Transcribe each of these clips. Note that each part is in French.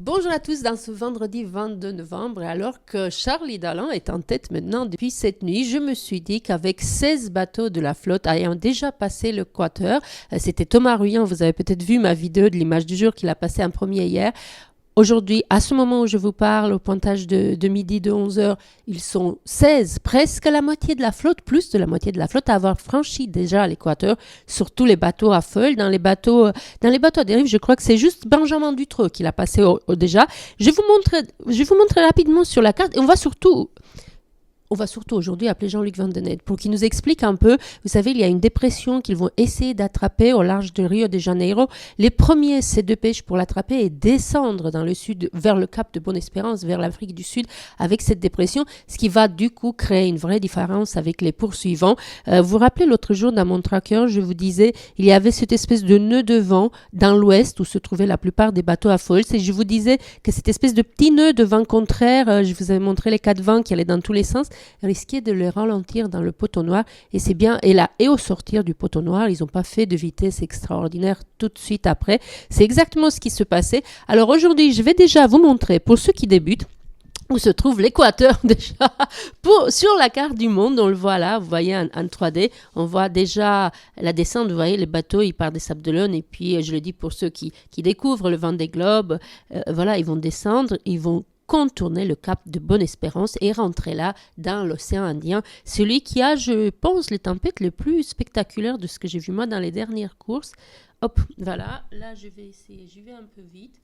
Bonjour à tous dans ce vendredi 22 novembre. Alors que Charlie Dalin est en tête maintenant depuis cette nuit, je me suis dit qu'avec 16 bateaux de la flotte ayant déjà passé l'équateur, c'était Thomas Ruyant, vous avez peut-être vu ma vidéo de l'image du jour qu'il a passé un premier hier. Aujourd'hui, à ce moment où je vous parle, au pointage de midi de 11 heures, ils sont 16, presque la moitié de la flotte, plus de la moitié de la flotte, à avoir franchi déjà l'équateur sur tous les bateaux à feuilles. Dans les bateaux à dérive, je crois que c'est juste Benjamin Dutreux qui l'a passé déjà. Je vais vous montrer rapidement sur la carte et on va surtout aujourd'hui appeler Jean-Luc Van Den Heede pour qu'il nous explique un peu. Vous savez, il y a une dépression qu'ils vont essayer d'attraper au large de Rio de Janeiro. Les premiers, c'est de pêche pour l'attraper et descendre dans le sud, vers le cap de Bonne-Espérance, vers l'Afrique du Sud, avec cette dépression, ce qui va du coup créer une vraie différence avec les poursuivants. Vous vous rappelez, l'autre jour, dans mon tracker, je vous disais, il y avait cette espèce de nœud de vent dans l'ouest où se trouvaient la plupart des bateaux à foils. Et je vous disais que cette espèce de petit nœud de vent contraire, je vous avais montré les quatre vents qui allaient dans tous les sens, risquaient de les ralentir dans le poteau noir. Et c'est bien, et au sortir du poteau noir, ils n'ont pas fait de vitesse extraordinaire tout de suite après. C'est exactement ce qui se passait. Alors aujourd'hui, je vais déjà vous montrer, pour ceux qui débutent, où se trouve l'équateur déjà. Sur la carte du monde, on le voit là, vous voyez en 3D, on voit déjà la descente, vous voyez les bateaux, ils partent des Sables d'Olonne et puis je le dis pour ceux qui découvrent le Vendée Globe, voilà, ils vont descendre, ils vont contourner le cap de Bonne-Espérance et rentrer là dans l'océan Indien, celui qui a, je pense, les tempêtes les plus spectaculaires de ce que j'ai vu moi dans les dernières courses. Hop, voilà, là je vais essayer, j'y vais un peu vite.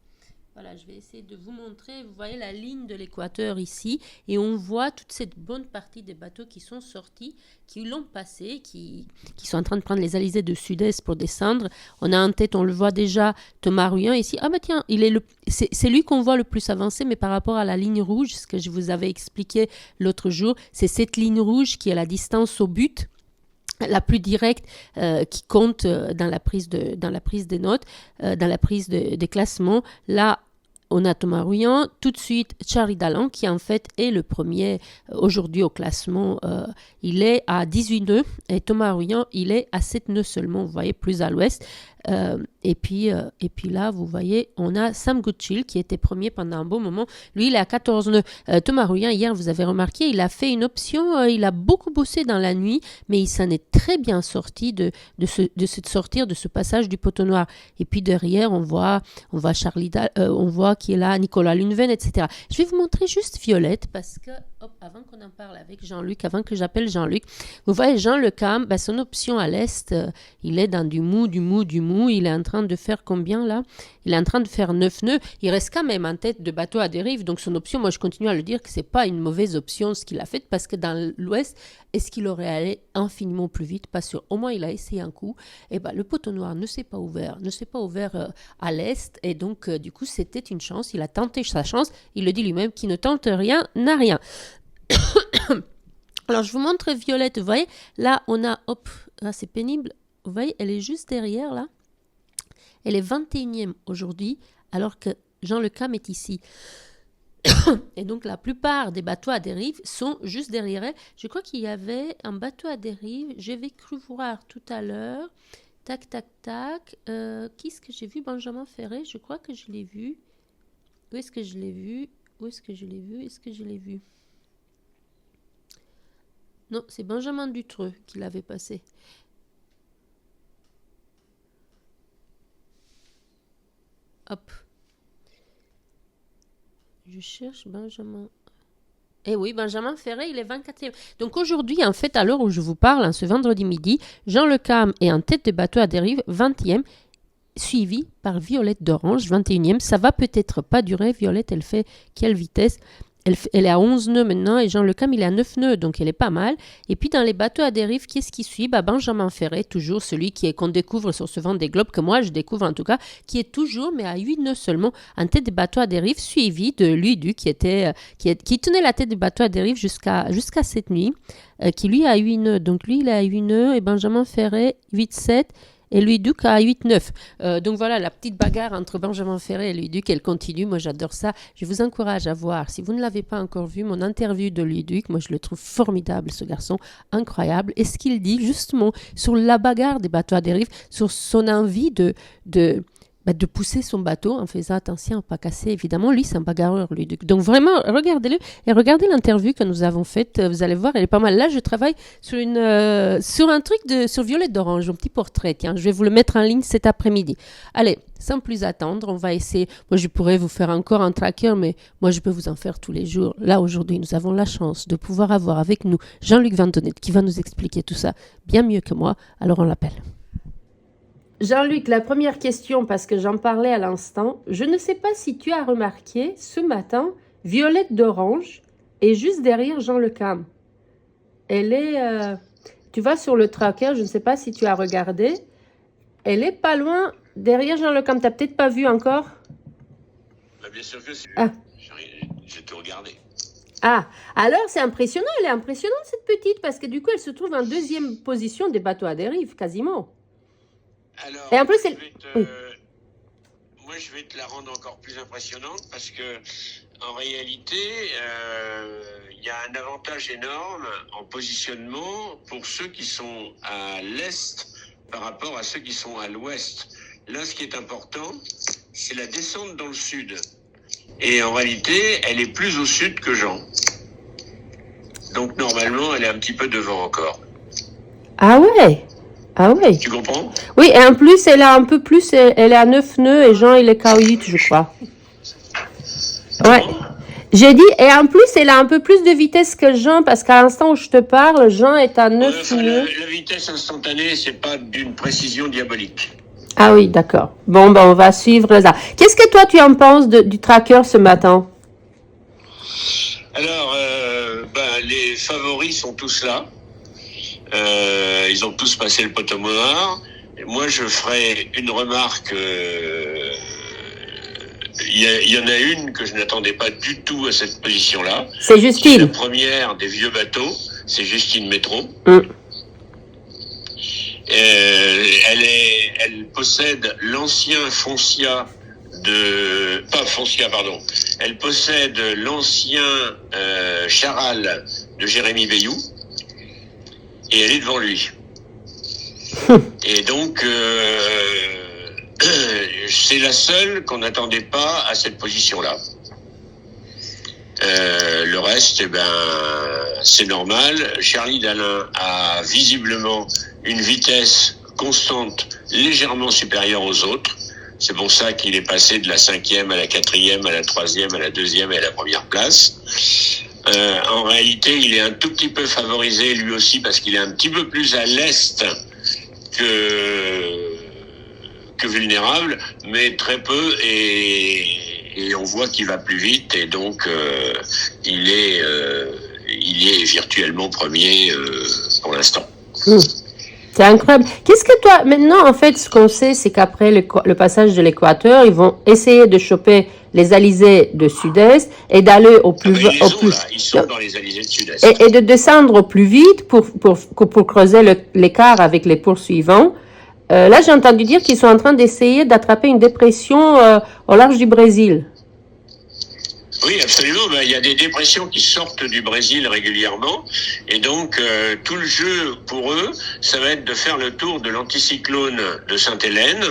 Voilà, je vais essayer de vous montrer. Vous voyez la ligne de l'équateur ici et on voit toute cette bonne partie des bateaux qui sont sortis, qui l'ont passé, qui sont en train de prendre les alizés de sud-est pour descendre. On a en tête, on le voit déjà, Thomas Ruyant ici. Ah bah tiens, c'est lui qu'on voit le plus avancé, mais par rapport à la ligne rouge, ce que je vous avais expliqué l'autre jour, c'est cette ligne rouge qui est la distance au but, la plus directe qui compte dans la prise des notes, dans la prise des classements. Là, on a Thomas Ruyant, tout de suite Charlie Dalin qui en fait est le premier aujourd'hui au classement. Il est à 18 nœuds et Thomas Ruyant il est à 7 nœuds seulement, vous voyez, plus à l'ouest. Et puis là, vous voyez, on a Sam Goodchill qui était premier pendant un bon moment. Lui, il est à 14 nœuds. Thomas Ruyant, hier, vous avez remarqué, il a fait une option, il a beaucoup bossé dans la nuit, mais il s'en est très bien sorti de ce passage du poteau noir. Et puis derrière, on voit Charlie on voit qui est là, Nicolas Luneven, etc. Je vais vous montrer juste Violette parce que, avant qu'on en parle avec Jean-Luc, avant que j'appelle Jean-Luc, vous voyez Jean Le Cam, son option à l'est, il est dans du mou. Il est en train de faire combien là? Il est en train de faire 9 nœuds. Il reste quand même en tête de bateau à dérive. Donc son option, moi je continue à le dire que c'est pas une mauvaise option ce qu'il a fait parce que dans l'ouest, est-ce qu'il aurait allé infiniment plus vite? Pas sûr. Au moins il a essayé un coup. Et le poteau noir ne s'est pas ouvert à l'est. Et donc du coup c'était une chance. Il a tenté sa chance. Il le dit lui-même, qui ne tente rien n'a rien. Alors je vous montre Violette. Vous voyez, là on a, là c'est pénible. Vous voyez, elle est juste derrière, là. Elle est 21e aujourd'hui, alors que Jean Le Cam est ici. Et donc, la plupart des bateaux à dérive sont juste derrière elle. Je crois qu'il y avait un bateau à dérive. J'avais cru voir tout à l'heure. Tac, tac, tac. Qu'est-ce que j'ai vu? Benjamin Ferré, je crois que je l'ai vu. Où est-ce que je l'ai vu? Non, c'est Benjamin Dutreux qui l'avait passé. Hop. Je cherche Benjamin. Eh oui, Benjamin Ferré, il est 24e. Donc aujourd'hui, en fait, à l'heure où je vous parle, ce vendredi midi, Jean Le Cam est en tête de bateau à dérive, 20e, suivi par Violette d'Orange, 21e. Ça va peut-être pas durer. Violette, elle fait quelle vitesse? Elle est à 11 nœuds maintenant et Jean Le Cam, il est à 9 nœuds, donc elle est pas mal. Et puis dans les bateaux à dérive, qui est-ce qui suit? Benjamin Ferré, toujours celui qu'on découvre sur ce Vendée Globe, que moi je découvre en tout cas, qui est toujours, mais à 8 nœuds seulement, en tête des bateaux à dérive, suivi de Luidu, qui tenait la tête des bateaux à dérive jusqu'à cette nuit, qui lui a 8 nœuds. Donc lui, il est à 8 nœuds et Benjamin Ferré, 8-7. Et Louis-Duc à 8-9. Donc voilà, la petite bagarre entre Benjamin Ferré et Louis-Duc, elle continue. Moi, j'adore ça. Je vous encourage à voir, si vous ne l'avez pas encore vu, mon interview de Louis-Duc. Moi, je le trouve formidable, ce garçon, incroyable. Et ce qu'il dit, justement, sur la bagarre des bateaux à dérive, sur son envie de de pousser son bateau en faisant attention à ne pas casser. Évidemment, lui, c'est un bagarreur, lui. Donc vraiment, regardez-le et regardez l'interview que nous avons faite. Vous allez voir, elle est pas mal. Là, je travaille sur sur un truc sur Violette d'Orange, un petit portrait. Tiens, je vais vous le mettre en ligne cet après-midi. Allez, sans plus attendre, on va essayer. Moi, je pourrais vous faire encore un tracker, mais moi, je peux vous en faire tous les jours. Là, aujourd'hui, nous avons la chance de pouvoir avoir avec nous Jean-Luc Vandonet qui va nous expliquer tout ça bien mieux que moi. Alors, on l'appelle. Jean-Luc, la première question, parce que j'en parlais à l'instant, je ne sais pas si tu as remarqué, ce matin, Violette d'Orange est juste derrière Jean Le Cam. Elle est, tu vas sur le tracker, je ne sais pas si tu as regardé, elle est pas loin derrière Jean Le Cam. Tu n'as peut-être pas vu encore? Bien sûr que c'est. J'ai tout regardé. Ah, alors c'est impressionnant, elle est impressionnante cette petite, parce que du coup elle se trouve en deuxième position des bateaux à dérive, quasiment. Alors, et en plus, moi, je vais te la rendre encore plus impressionnante parce que, en réalité, il y a un avantage énorme en positionnement pour ceux qui sont à l'est par rapport à ceux qui sont à l'ouest. Là, ce qui est important, c'est la descente dans le sud. Et en réalité, elle est plus au sud que Jean. Donc, normalement, elle est un petit peu devant encore. Ah ouais? Ah oui. Tu comprends? Oui, et en plus, elle a un peu plus, elle est à 9 nœuds et Jean, il est qu'à 8, je crois. Ouais. J'ai dit, et en plus, elle a un peu plus de vitesse que Jean, parce qu'à l'instant où je te parle, Jean est à 9 nœuds. La vitesse instantanée, c'est pas d'une précision diabolique. Ah oui, d'accord. Bon, ben, on va suivre ça. Qu'est-ce que toi, tu en penses du tracker ce matin? Alors, les favoris sont tous là. Ils ont tous passé le poteau noir. Et moi, je ferai une remarque. Il y en a une que je n'attendais pas du tout à cette position-là. C'est Justine. La première des vieux bateaux, c'est Justine Métro. Elle possède l'ancien Foncia Elle possède l'ancien Charal de Jérémy Bayou. Et elle est devant lui. Et donc, c'est la seule qu'on n'attendait pas à cette position-là. Le reste, c'est normal. Charlie Dalin a visiblement une vitesse constante légèrement supérieure aux autres. C'est pour ça qu'il est passé de la 5e à la 4e, à la 3e, à la 2e et à la première place. En réalité, il est un tout petit peu favorisé lui aussi parce qu'il est un petit peu plus à l'est que vulnérable, mais très peu et on voit qu'il va plus vite et donc il est virtuellement premier pour l'instant. C'est incroyable. Qu'est-ce que toi, maintenant, en fait, ce qu'on sait, c'est qu'après le passage de l'équateur, ils vont essayer de choper les alizés de sud-est et d'aller au plus vite. Ils sont dans les alizés de sud-est. Et de descendre au plus vite pour creuser l'écart avec les poursuivants. Là, j'ai entendu dire qu'ils sont en train d'essayer d'attraper une dépression au large du Brésil. Oui, absolument. Il y a des dépressions qui sortent du Brésil régulièrement. Et donc, tout le jeu pour eux, ça va être de faire le tour de l'anticyclone de Sainte-Hélène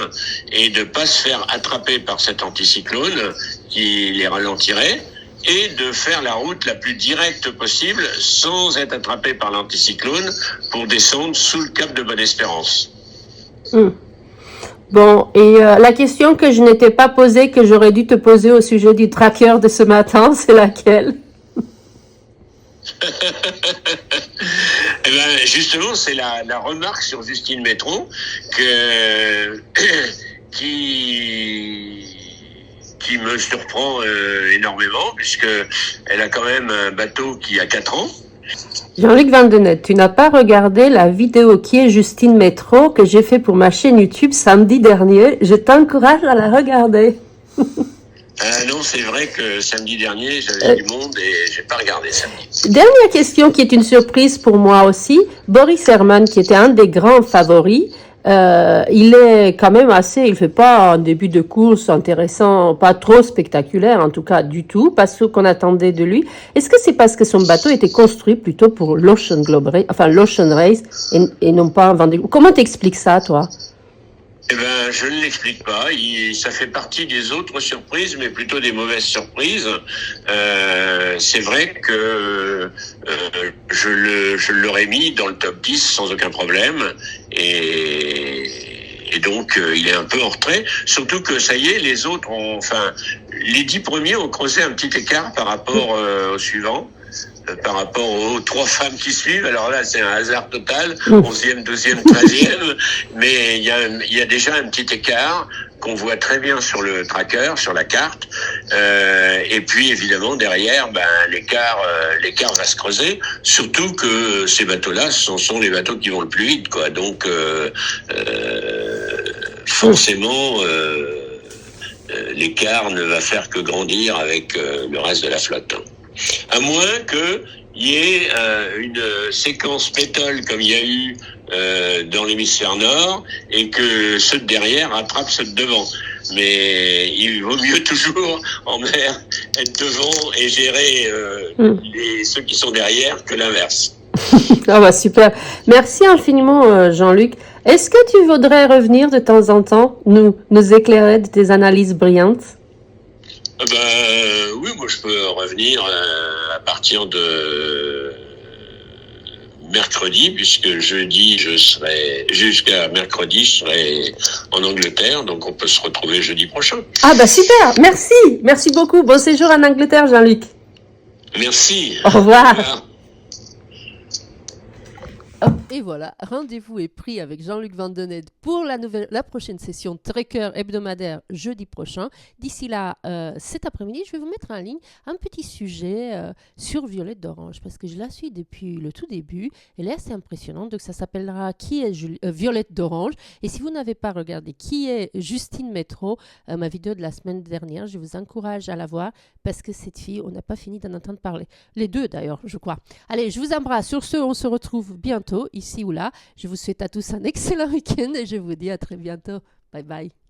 et de pas se faire attraper par cet anticyclone qui les ralentirait et de faire la route la plus directe possible sans être attrapé par l'anticyclone pour descendre sous le cap de Bonne-Espérance. Bon, et la question que je n'étais pas posée, que j'aurais dû te poser au sujet du tracker de ce matin, c'est laquelle? Justement, c'est la remarque sur Justine Métro qui me surprend énormément, puisque elle a quand même un bateau qui a 4 ans. Jean-Luc Vandonet, tu n'as pas regardé la vidéo qui est Justine Métro que j'ai fait pour ma chaîne YouTube samedi dernier. Je t'encourage à la regarder. Non, c'est vrai que samedi dernier, j'avais du monde et j'ai pas regardé samedi. Dernière question qui est une surprise pour moi aussi. Boris Herman, qui était un des grands favoris, il est quand même il fait pas un début de course intéressant, pas trop spectaculaire, en tout cas du tout, pas ce qu'on attendait de lui. Est-ce que c'est parce que son bateau était construit plutôt pour l'Ocean Race, et non pas un Vendée Globe? Comment t'expliques ça, toi? Eh ben, je ne l'explique pas. Ça fait partie des autres surprises, mais plutôt des mauvaises surprises. C'est vrai que je l'aurais mis dans le top 10 sans aucun problème. Et donc, il est un peu en retrait. Surtout que, ça y est, les autres les 10 premiers ont creusé un petit écart par rapport aux suivants. Par rapport aux 3 femmes qui suivent. Alors là, c'est un hasard total, 11e, 12e, 13e, mais il y a déjà un petit écart qu'on voit très bien sur le tracker, sur la carte. Et puis, évidemment, derrière, l'écart va se creuser, surtout que ces bateaux-là, ce sont les bateaux qui vont le plus vite, quoi. Donc, forcément, l'écart ne va faire que grandir avec le reste de la flotte. À moins qu'il y ait une séquence pétole comme il y a eu dans l'hémisphère nord et que ceux de derrière rattrapent ceux de devant. Mais il vaut mieux toujours en mer être devant et gérer ceux qui sont derrière que l'inverse. Ah bah super. Merci infiniment Jean-Luc. Est-ce que tu voudrais revenir de temps en temps, nous éclairer de tes analyses brillantes? Oui, moi je peux revenir à partir de mercredi, puisque jeudi jusqu'à mercredi je serai en Angleterre, donc on peut se retrouver jeudi prochain. Ah bah super, merci beaucoup. Bon séjour en Angleterre Jean-Luc. Merci. Au revoir. Et voilà, rendez-vous est pris avec Jean-Luc Vandenette pour la prochaine session Trekker hebdomadaire jeudi prochain. D'ici là, cet après-midi, je vais vous mettre en ligne un petit sujet sur Violette d'Orange parce que je la suis depuis le tout début. Elle est assez impressionnante, donc ça s'appellera Qui est Violette d'Orange. Et si vous n'avez pas regardé Qui est Justine Métro, ma vidéo de la semaine dernière, je vous encourage à la voir parce que cette fille, on n'a pas fini d'en entendre parler. Les deux d'ailleurs, je crois. Allez, je vous embrasse. Sur ce, on se retrouve bientôt, ici ou là. Je vous souhaite à tous un excellent week-end et je vous dis à très bientôt. Bye bye.